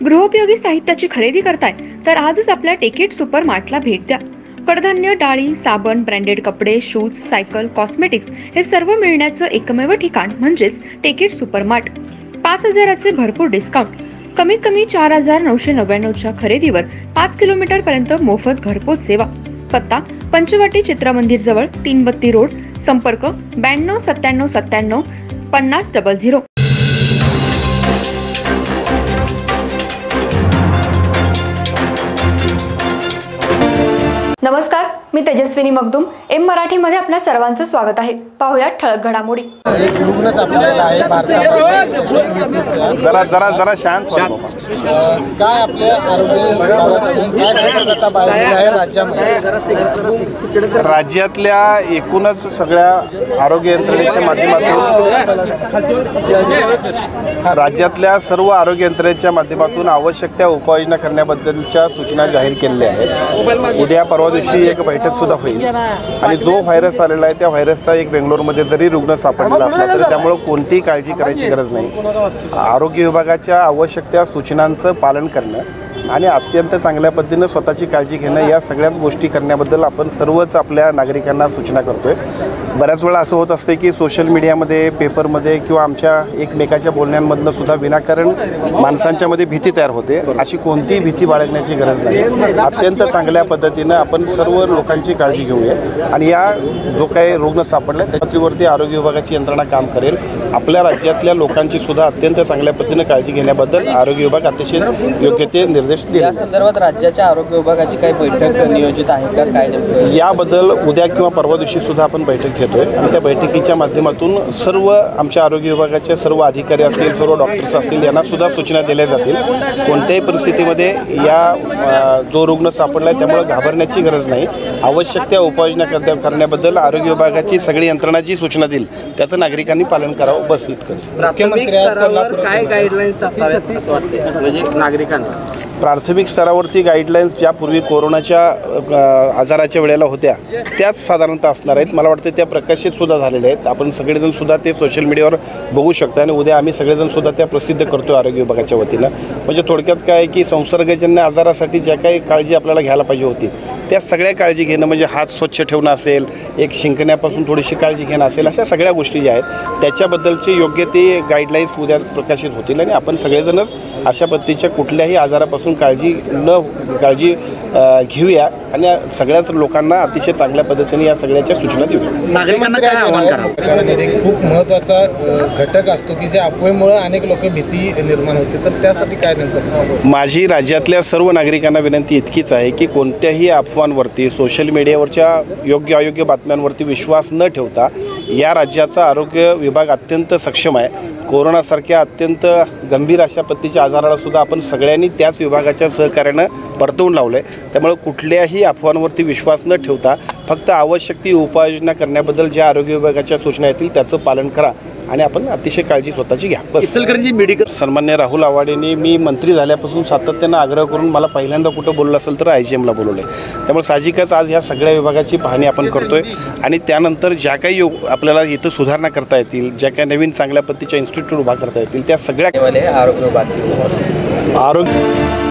गृहोपयोगी साहित्याची खरेदी करताय तर आजच आपल्या टेकेट सुपर मार्टला भेट द्या। कडधान्य, डाळी, साबण, ब्रँडेड कपडे, शूज, सायकल, कॉस्मेटिक्स हे सर्व मिळण्याचं एकमेव ठिकाण म्हणजेच टेकेट सुपर मार्ट। 5,000चे भरपूर डिस्काउंट, कमीत कमी 4,999च्या खरेदीवर 5 किलोमीटर पर्यंत मोफत घरपोच सेवा। पत्ता पंचवटी चित्रमंदिर जवळ 3 बत्ती रोड। संपर्क 92 97 97 50 00। नमस्कार, मी तेजस्विनी मगदूम। एम मराठी मध्ये आपल्या सर्वांचं स्वागत आहे। पाहूया ठळक घडामोडी। रुग्ण सापडलेला आहे भारतामध्ये। जरा शांत काय आपल्या आरोग्य विभागाकडून काय सतर्कता बाळगली आहे राज्यामध्ये? राज्यातल्या एकूणच सगळ्या आरोग्य यंत्रणेच्या माध्यमातून राज्यातल्या सर्व आरोग्य यंत्रणेच्या माध्यमातून आवश्यक त्या उपाययोजना करण्याबद्दलच्या सूचना जाहीर केलेल्या आहेत। उद्या परवा दिवशी एक बैठक सुद्धा होईल आणि जो व्हायरस आलेला आहे त्या व्हायरसचा एक बेंगलोरमध्ये जरी रुग्ण सापडलेला असला तरी त्यामुळे कोणतीही काळजी करायची गरज नाही। आरोग्य विभागाच्या आवश्यक त्या सूचनांचं पालन करणं आणि अत्यंत चांगल्या पद्धतीनं स्वतःची काळजी घेणं या सगळ्याच गोष्टी करण्याबद्दल आपण सर्वच आपल्या नागरिकांना सूचना करतोय। बऱ्याच वेळा असं होत असते की सोशल मीडियामध्ये, पेपरमध्ये किंवा आमच्या एकमेकाच्या बोलण्यांमधनं सुद्धा विनाकारण माणसांच्यामध्ये भीती तयार होते। अशी कोणतीही भीती बाळगण्याची गरज नाही। अत्यंत चांगल्या पद्धतीनं आपण सर्व लोकांची काळजी घेऊया आणि या जो काही रुग्ण सापडले त्याच्यावरती आरोग्य विभागाची यंत्रणा काम करेल। आपल्या राज्यातल्या लोकांची सुद्धा अत्यंत चांगल्या पद्धतीनं काळजी घेण्याबद्दल आरोग्य विभाग अतिशय योग्य ते निर्देश दिले। या संदर्भात राज्याच्या आरोग्य विभागाची काही बैठक नियोजित आहे का, काय नेमकं याबद्दल उद्या किंवा परवा दिवशी सुद्धा आपण बैठक घेतोय आणि त्या बैठकीच्या माध्यमातून सर्व आमच्या आरोग्य विभागाचे सर्व अधिकारी असतील, सर्व डॉक्टर्स असतील यांना सुद्धा सूचना दिल्या जातील। कोणत्याही परिस्थितीमध्ये या जो रुग्ण सापडलाय त्यामुळे घाबरण्याची गरज नाही। आवश्यक त्या उपाययोजना करण्याबद्दल आरोग्य विभागाची सगळी यंत्रणा जी सूचना देईल त्याचं नागरिकांनी पालन करावं, बस इतकंच। काय गाईडलाईन्स असतात असं वाटतं म्हणजे नागरिकांना? प्राथमिक स्तरावरती गाईडलाईन्स ज्या पूर्वी कोरोनाच्या आजाराच्या वेळेला होत्या त्याच साधारणतः असणार आहेत। मला वाटतं त्या प्रकाशित सुद्धा झालेल्या आहेत। आपण सगळेजण सुद्धा ते सोशल मीडियावर बघू शकता आणि उद्या आम्ही सगळेजण सुद्धा त्या प्रसिद्ध करतो आरोग्य विभागाच्या वतीनं। म्हणजे थोडक्यात काय आहे की संसर्गजन्य आजारासाठी ज्या काही काळजी आपल्याला घ्यायला पाहिजे होती त्या सगळ्या काळजी घेणं, म्हणजे हात स्वच्छ ठेवणं असेल, एक शिंकण्यापासून थोडीशी काळजी घेणं असेल, अशा सगळ्या गोष्टी ज्या आहेत त्याच्याबद्दलची योग्य ते गाईडलाईन्स उद्या प्रकाशित होतील आणि आपण सगळेजणच अशा पद्धतीच्या कुठल्याही आजारापासून काळजी घेऊया आणि सगळ्याच लोकांना अतिशय चांगल्या पद्धतीने या सगळ्याच्या सूचना देऊया। नागरिकांना काय आवाहन करावं? खूप महत्त्वाचा घटक असतो की ज्या अफवेमुळे अनेक लोक भीती निर्माण होते, तर त्यासाठी काय नेमकं? माझी राज्यातल्या सर्व नागरिकांना विनंती इतकीच आहे की कोणत्याही अफवांवरती, सोशल मीडियावरच्या योग्य अयोग्य बातम्यांवरती विश्वास न ठेवता या राज्याचा आरोग्य विभाग अत्यंत सक्षम आहे। कोरोनासारख्या अत्यंत गंभीर अशा पद्धतीच्या आजाराला सुद्धा आपण सगळ्यांनी त्याच विभागाच्या सहकार्यानं परतवून लावलं आहे। त्यामुळे कुठल्याही अफवांवरती विश्वास न ठेवता फक्त आवश्यक ती उपाययोजना करण्याबद्दल ज्या आरोग्य विभागाच्या सूचना येतील त्याचं पालन करा आणि आपण अतिशय काळजी स्वतःची घ्या, बस। इचलकरंजी मेडिकल सन्मान्य राहुल आवाडेंनी मी मंत्री झाल्यापासून सातत्यानं आग्रह करून मला पहिल्यांदा कुठं बोललं असेल तर IGMला बोलवलं आहे। त्यामुळे साहजिकच आज ह्या सगळ्या विभागाची पाहणी आपण करतोय आणि त्यानंतर ज्या काही आपल्याला इथं सुधारणा करता येतील, ज्या काही नवीन चांगल्या पद्धतीच्या इन्स्टिट्यूट उभा करता येतील त्या सगळ्या आरोग्य विभाग